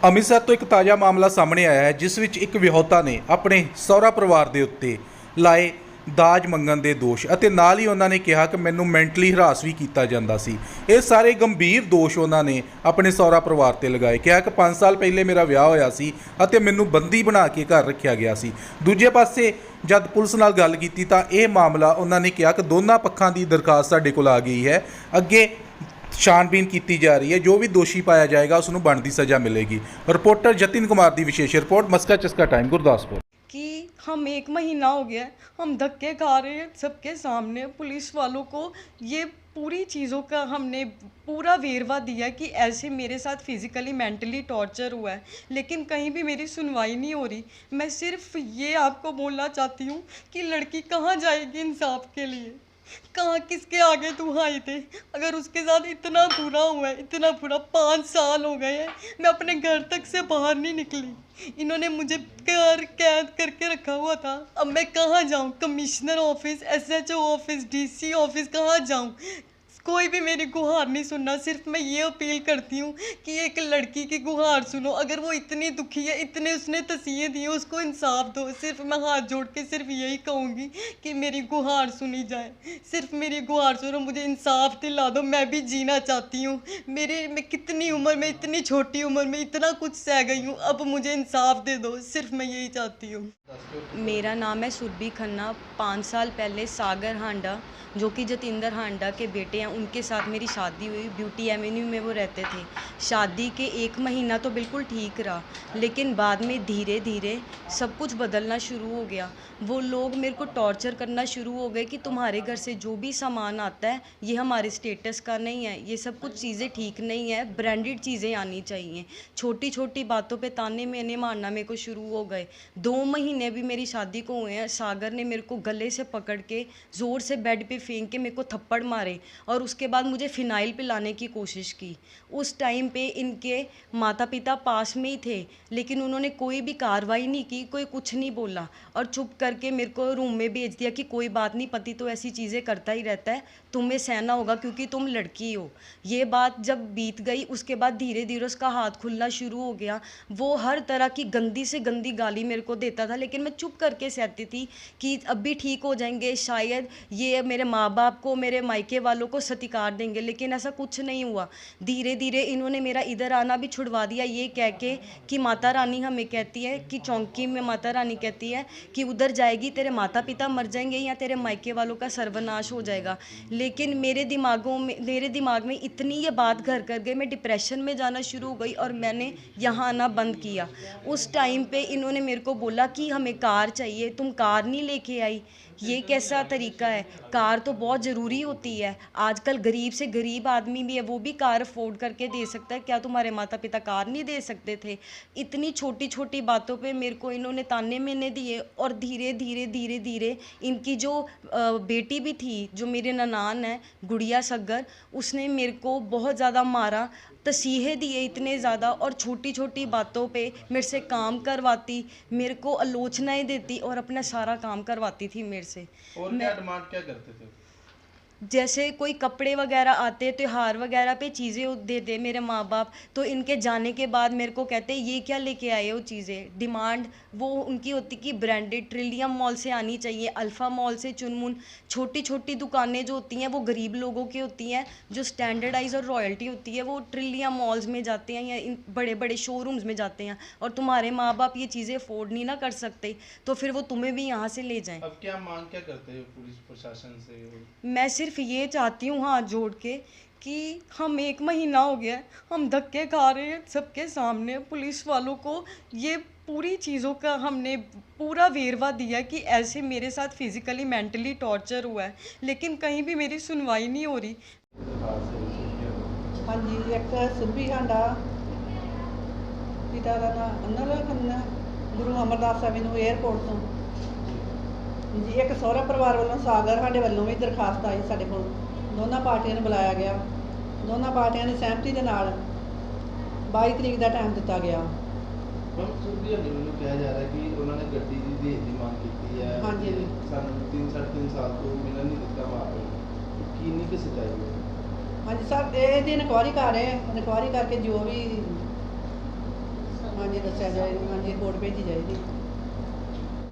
ਅੰਮ੍ਰਿਤਸਰ ਤੋਂ ਇੱਕ ਤਾਜ਼ਾ ਮਾਮਲਾ ਸਾਹਮਣੇ ਆਇਆ ਹੈ ਜਿਸ ਵਿੱਚ ਇੱਕ ਵਿਆਹੁਤਾ ਨੇ ਆਪਣੇ ਸਹੁਰਾ ਪਰਿਵਾਰ ਦੇ ਉੱਤੇ ਲਾਏ ਦਾਜ ਮੰਗਣ ਦੇ ਦੋਸ਼ ਅਤੇ ਨਾਲ ਹੀ ਉਹਨਾਂ ਨੇ ਕਿਹਾ ਕਿ ਮੈਨੂੰ ਮੈਂਟਲੀ ਹਰਾਸ ਵੀ ਕੀਤਾ ਜਾਂਦਾ ਸੀ। ਇਹ ਸਾਰੇ ਗੰਭੀਰ ਦੋਸ਼ ਉਹਨਾਂ ਨੇ ਆਪਣੇ ਸਹੁਰਾ ਪਰਿਵਾਰ ਤੇ ਲਗਾਏ। ਕਿਹਾ ਕਿ 5 ਸਾਲ ਪਹਿਲੇ ਮੇਰਾ ਵਿਆਹ ਹੋਇਆ ਸੀ ਅਤੇ ਮੈਨੂੰ ਬੰਦੀ ਬਣਾ ਕੇ ਘਰ ਰੱਖਿਆ ਗਿਆ ਸੀ। ਦੂਜੇ ਪਾਸੇ ਜਦ ਪੁਲਿਸ ਨਾਲ ਗੱਲ ਕੀਤੀ ਤਾਂ ਇਹ ਮਾਮਲਾ ਉਹਨਾਂ ਨੇ ਕਿਹਾ ਕਿ ਦੋਨਾਂ ਪੱਖਾਂ ਦੀ ਦਰਖਾਸਤ ਸਾਡੇ ਕੋਲ ਆ ਗਈ ਹੈ। ਅੱਗੇ छानबीन की जा रही है। जो भी दोषी पाया जाएगा उसनूं बनती सज़ा मिलेगी। रिपोर्टर जतिन कुमार की विशेष रिपोर्ट, मस्का चस्का टाइम, गुरदासपुर। कि हम 1 महीना हो गया है, हम धक्के खा रहे हैं सबके सामने। पुलिस वालों को ये पूरी चीज़ों का हमने पूरा वेरवा दिया कि ऐसे मेरे साथ फिज़िकली मेंटली टॉर्चर हुआ है, लेकिन कहीं भी मेरी सुनवाई नहीं हो रही। मैं सिर्फ ये आपको बोलना चाहती हूँ कि लड़की कहाँ जाएगी इंसाफ के लिए, कहाँ किसके आगे दुहाई थे। अगर उसके साथ इतना बुरा हुआ है, इतना बुरा, 5 साल हो गए हैं, मैं अपने घर तक से बाहर नहीं निकली। इन्होंने मुझे घर कैद करके रखा हुआ था। अब मैं कहाँ जाऊँ? Commissioner office, SHO office, DC office, कहाँ जाऊँ? कोई भी मेरी गुहार नहीं सुनना। सिर्फ मैं ये अपील करती हूँ कि एक लड़की की गुहार सुनो। अगर वो इतनी दुखी है, इतने उसने तसीहे दिए, उसको इंसाफ दो। सिर्फ मैं हाथ जोड़ के सिर्फ यही कहूँगी कि मेरी गुहार सुनी जाए। सिर्फ मेरी गुहार सुनो, मुझे इंसाफ दिला दो। मैं भी जीना चाहती हूँ। मैं कितनी उम्र में, इतनी छोटी उम्र में इतना कुछ सह गई हूँ। अब मुझे इंसाफ दे दो, सिर्फ मैं यही चाहती हूँ। मेरा नाम है सुरभि खन्ना। 5 साल पहले सागर हांडा, जो कि जतिंदर हांडा के बेटे हैं, उनके साथ मेरी शादी हुई। ब्यूटी एवेन्यू में वो रहते थे। शादी के 1 महीना तो बिल्कुल ठीक रहा, लेकिन बाद में धीरे धीरे सब कुछ बदलना शुरू हो गया। वो लोग मेरे को टॉर्चर करना शुरू हो गए कि तुम्हारे घर से जो भी सामान आता है ये हमारे स्टेटस का नहीं है, ये सब कुछ चीज़ें ठीक नहीं है, ब्रांडेड चीज़ें आनी चाहिए। छोटी छोटी बातों पे ताने मेने मारना मेरे को शुरू हो गए। 2 महीने भी मेरी शादी को हुए हैं, सागर ने मेरे को गले से पकड़ के ज़ोर से बेड पे फेंक के मेरे को थप्पड़ मारे और उसके बाद मुझे फिनाइल पिलाने की कोशिश की। उस टाइम पे इनके माता पिता पास में ही थे, लेकिन उन्होंने कोई भी कार्रवाई नहीं की, कोई कुछ नहीं बोला और चुप करके मेरे को रूम में भेज दिया कि कोई बात नहीं, पति तो ऐसी चीज़ें करता ही रहता है, तुम्हें सहना होगा क्योंकि तुम लड़की हो। ये बात जब बीत गई उसके बाद धीरे धीरे उसका हाथ खुलना शुरू हो गया। वो हर तरह की गंदी से गंदी गाली मेरे को देता था, लेकिन मैं चुप करके सहती थी कि अब भी ठीक हो जाएंगे, शायद ये मेरे माँ बाप को, मेरे मायके वालों को सत्कार देंगे, लेकिन ऐसा कुछ नहीं हुआ। धीरे धीरे इन्होंने मेरा इधर आना भी छुड़वा दिया, ये कह के कि माता रानी हमें कहती है कि चौंकी में माता रानी कहती है कि उधर जाएगी तेरे माता पिता मर जाएंगे या तेरे मायके वालों का सर्वनाश हो जाएगा। लेकिन मेरे दिमाग में इतनी ये बात घर कर गई, मैं डिप्रेशन में जाना शुरू हो गई और मैंने यहाँ आना बंद किया। उस टाइम पे इन्होंने मेरे को बोला कि हमें कार चाहिए, तुम कार नहीं लेके आई। ये कैसा तरीका है? कार तो बहुत ज़रूरी होती है। आजकल गरीब से गरीब आदमी भी है, वो भी कार अफोर्ड करके दे सकता है, क्या तुम्हारे माता पिता कार नहीं दे सकते थे? इतनी छोटी छोटी बातों पे मेरे को इन्होंने ताने मेने दिए और धीरे धीरे इनकी जो बेटी भी थी, जो मेरे ननान है गुड़िया सग्गर, उसने मेरे को बहुत ज़्यादा मारा, तसीहे दिए इतने ज़्यादा और छोटी छोटी बातों पे मेरे से काम करवाती, मेरे को आलोचनाएं देती और अपना सारा काम करवाती थी मेरे से। और क्या डिमांड क्या करते थे? जैसे कोई कपड़े वगैरह आते, त्योहार वगैरह पे चीज़ें दे दे मेरे माँ बाप, तो इनके जाने के बाद मेरे को कहते ये क्या लेके आए हो चीज़ें। डिमांड वो उनकी होती कि ब्रांडेड ट्रिलियम मॉल से आनी चाहिए, अल्फ़ा मॉल से, चुनमुन। छोटी छोटी दुकानें जो होती हैं वो गरीब लोगों की होती हैं, जो स्टैंडर्डाइज और रॉयल्टी होती है वो ट्रिलियम मॉल्स में जाते हैं या इन बड़े बड़े शोरूम्स में जाते हैं, और तुम्हारे माँ बाप ये चीज़ें अफोर्ड नहीं ना कर सकते, तो फिर वो तुम्हें भी यहाँ से ले जाएँ। अब क्या मांग क्या करते हैं पुलिस प्रशासन से? मैं सिर्फ ये चाहती हूँ हाथ जोड़ के कि हम 1 महीना हो गया है, हम धक्के खा रहे हैं सबके सामने। पुलिस वालों को ये पूरी चीज़ों का हमने पूरा वेरवा दिया कि ऐसे मेरे साथ फिज़िकली मेंटली टॉर्चर हुआ है, लेकिन कहीं भी मेरी सुनवाई नहीं हो रही। हाँ जी, एक सुरभि हांडा, पिता का नाम अनिल खन्ना, गुरु अमरदास एवेन्यू एयरपोर्ट तो जी। एक सहुरा परिवार वालों सागर साढ़े वालों भी दरखास्त आई साढ़े को, दोनों पार्टियां ने बुलाया गया, दोनों पार्टियां की सहमति के नाल 22 तरीक का टाइम दिता गया। कहा जा रहा है कि उन्होंने गड्डी की दहेज की मांग की है। हाँ जी, 3-3.5 साल तो मिलना नहीं दिता माँ की नहीं कि सच्चाई? हाँ जी सर, ये इंक्वायरी कर रहे हैं, इंक्वायरी करके जो भी ਹਾਂਜੀ ਦੱਸਿਆ ਜਾਏ, ਹਾਂਜੀ ਰਿਪੋਰਟ ਭੇਜੀ ਜਾਏਗੀ।